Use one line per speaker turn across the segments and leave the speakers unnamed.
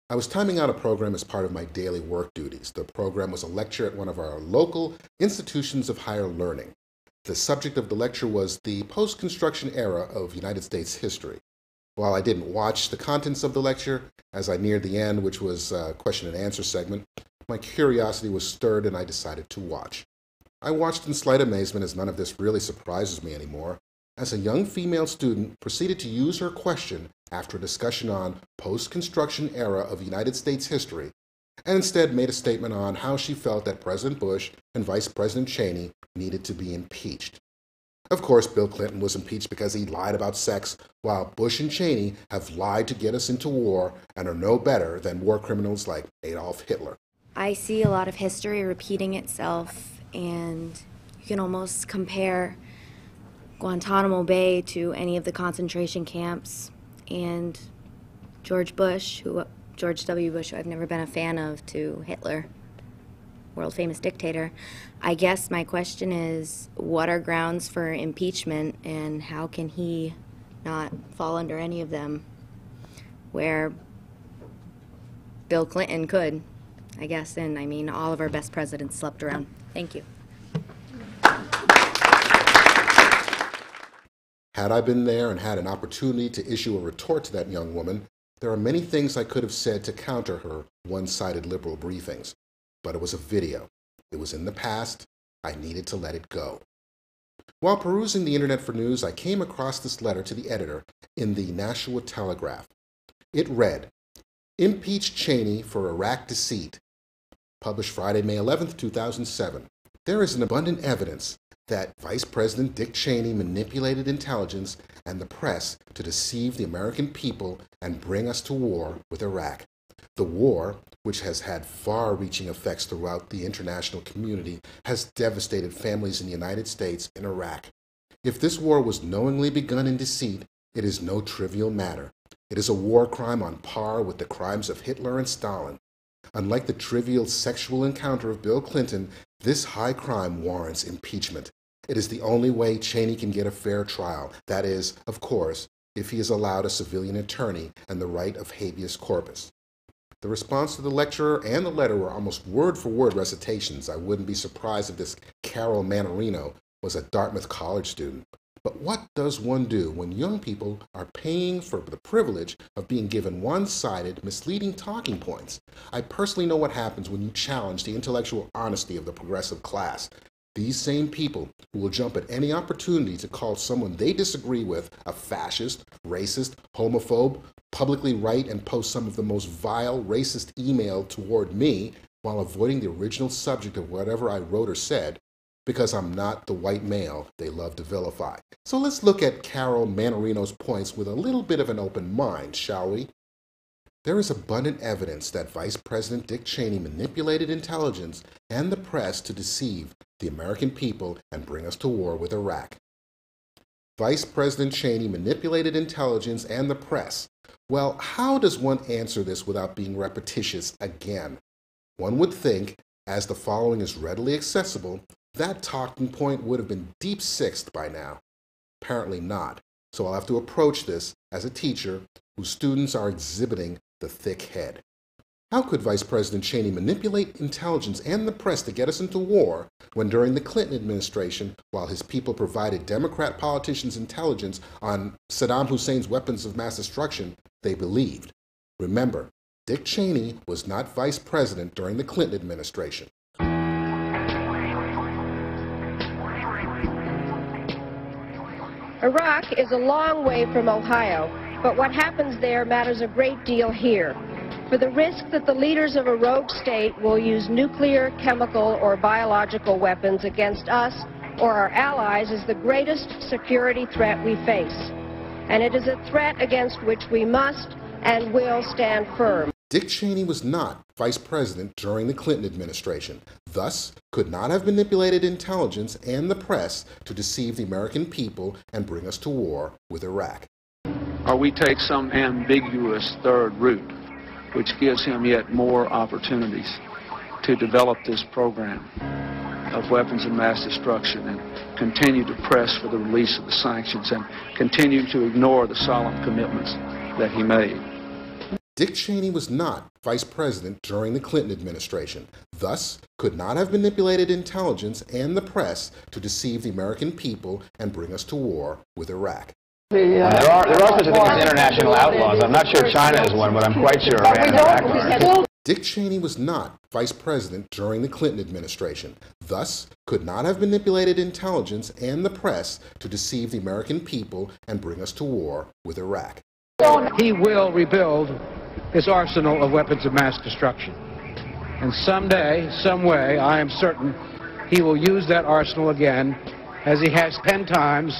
I was timing out a program as part of my daily work duties. The program was a lecture at one of our local institutions of higher learning. The subject of the lecture was the post-construction era of United States history. While I didn't watch the contents of the lecture, as I neared the end, which was a question and answer segment, my curiosity was stirred and I decided to watch. I watched in slight amazement, as none of this really surprises me anymore, as a young female student proceeded to use her question after a discussion on post-construction era of United States history, and instead made a statement on how she felt that President Bush and Vice President Cheney needed to be impeached. Of course, Bill Clinton was impeached because he lied about sex, while Bush and Cheney have lied to get us into war and are no better than war criminals like Adolf Hitler.
I see a lot of history repeating itself, and you can almost compare Guantanamo Bay to any of the concentration camps, and George W. Bush, who I've never been a fan of, to Hitler, world-famous dictator. I guess my question is, what are grounds for impeachment, and how can he not fall under any of them, where Bill Clinton could, I guess, and I mean, all of our best presidents slept around. Thank you.
Had I been there and had an opportunity to issue a retort to that young woman, there are many things I could have said to counter her one-sided liberal briefings. But it was a video. It was in the past. I needed to let it go. While perusing the internet for news, I came across this letter to the editor in the Nashua Telegraph. It read, "Impeach Cheney for Iraq deceit." Published Friday, May 11th, 2007. There is an abundant evidence that Vice President Dick Cheney manipulated intelligence and the press to deceive the American people and bring us to war with Iraq. The war, which has had far-reaching effects throughout the international community, has devastated families in the United States and Iraq. If this war was knowingly begun in deceit, it is no trivial matter. It is a war crime on par with the crimes of Hitler and Stalin. Unlike the trivial sexual encounter of Bill Clinton, this high crime warrants impeachment. It is the only way Cheney can get a fair trial. That is, of course, if he is allowed a civilian attorney and the right of habeas corpus. The response to the lecturer and the letter were almost word-for-word recitations. I wouldn't be surprised if this Carol Manarino was a Dartmouth College student. But what does one do when young people are paying for the privilege of being given one-sided, misleading talking points? I personally know what happens when you challenge the intellectual honesty of the progressive class. These same people who will jump at any opportunity to call someone they disagree with a fascist, racist, homophobe, publicly write and post some of the most vile, racist email toward me while avoiding the original subject of whatever I wrote or said, because I'm not the white male they love to vilify. So let's look at Carol Manarino's points with a little bit of an open mind, shall we? There is abundant evidence that Vice President Dick Cheney manipulated intelligence and the press to deceive the American people and bring us to war with Iraq. Vice President Cheney manipulated intelligence and the press. Well, how does one answer this without being repetitious again? One would think, as the following is readily accessible, that talking point would have been deep-sixed by now. Apparently not. So I'll have to approach this as a teacher whose students are exhibiting the thick head. How could Vice President Cheney manipulate intelligence and the press to get us into war when during the Clinton administration, while his people provided Democrat politicians intelligence on Saddam Hussein's weapons of mass destruction, they believed? Remember, Dick Cheney was not vice president during the Clinton administration.
Iraq is a long way from Ohio, but what happens there matters a great deal here. For the risk that the leaders of a rogue state will use nuclear, chemical, or biological weapons against us or our allies is the greatest security threat we face. And it is a threat against which we must and will stand firm.
Dick Cheney was not vice president during the Clinton administration, thus could not have manipulated intelligence and the press to deceive the American people and bring us to war with Iraq.
Or we take some ambiguous third route, which gives him yet more opportunities to develop this program of weapons of mass destruction and continue to press for the release of the sanctions and continue to ignore the solemn commitments that he made.
Dick Cheney was not vice president during the Clinton administration, thus could not have manipulated intelligence and the press to deceive the American people and bring us to war with Iraq.
There are such a thing as international outlaws. I'm not sure China is one, but I'm quite sure Iran and Iraq are.
Dick Cheney was not vice president during the Clinton administration, thus could not have manipulated intelligence and the press to deceive the American people and bring us to war with Iraq.
He will rebuild his arsenal of weapons of mass destruction. And someday, some way, I am certain he will use that arsenal again, as he has 10 times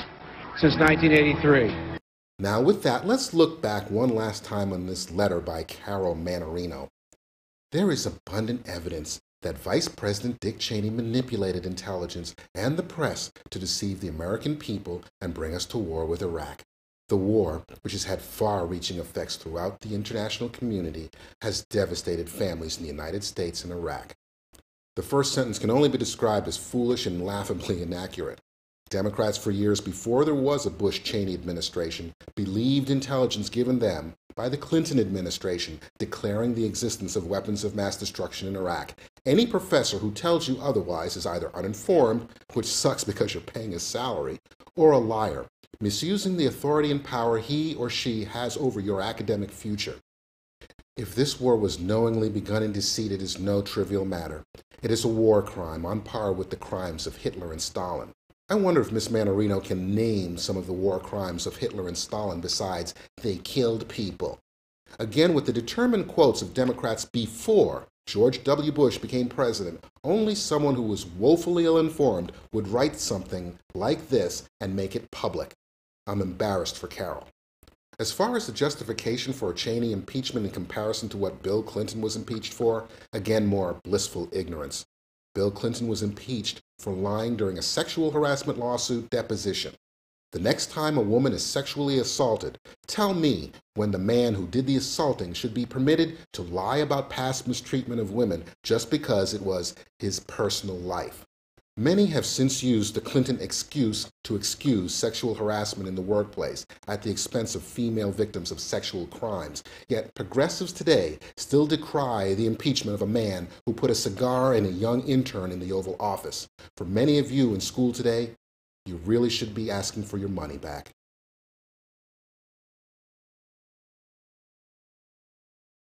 since 1983.
Now with that, let's look back one last time on this letter by Carol Manarino. There is abundant evidence that Vice President Dick Cheney manipulated intelligence and the press to deceive the American people and bring us to war with Iraq. The war, which has had far-reaching effects throughout the international community, has devastated families in the United States and Iraq. The first sentence can only be described as foolish and laughably inaccurate. Democrats, for years before there was a Bush-Cheney administration, believed intelligence given them by the Clinton administration declaring the existence of weapons of mass destruction in Iraq. Any professor who tells you otherwise is either uninformed, which sucks because you're paying his salary, or a liar, misusing the authority and power he or she has over your academic future. If this war was knowingly begun in deceit, it is no trivial matter. It is a war crime on par with the crimes of Hitler and Stalin. I wonder if Ms. Manarino can name some of the war crimes of Hitler and Stalin besides "they killed people." Again, with the determined quotes of Democrats before George W. Bush became president, only someone who was woefully ill-informed would write something like this and make it public. I'm embarrassed for Carol. As far as the justification for a Cheney impeachment in comparison to what Bill Clinton was impeached for, again, more blissful ignorance. Bill Clinton was impeached for lying during a sexual harassment lawsuit deposition. The next time a woman is sexually assaulted, tell me when the man who did the assaulting should be permitted to lie about past mistreatment of women just because it was his personal life. Many have since used the Clinton excuse to excuse sexual harassment in the workplace at the expense of female victims of sexual crimes. Yet progressives today still decry the impeachment of a man who put a cigar in a young intern in the Oval Office. For many of you in school today, you really should be asking for your money back.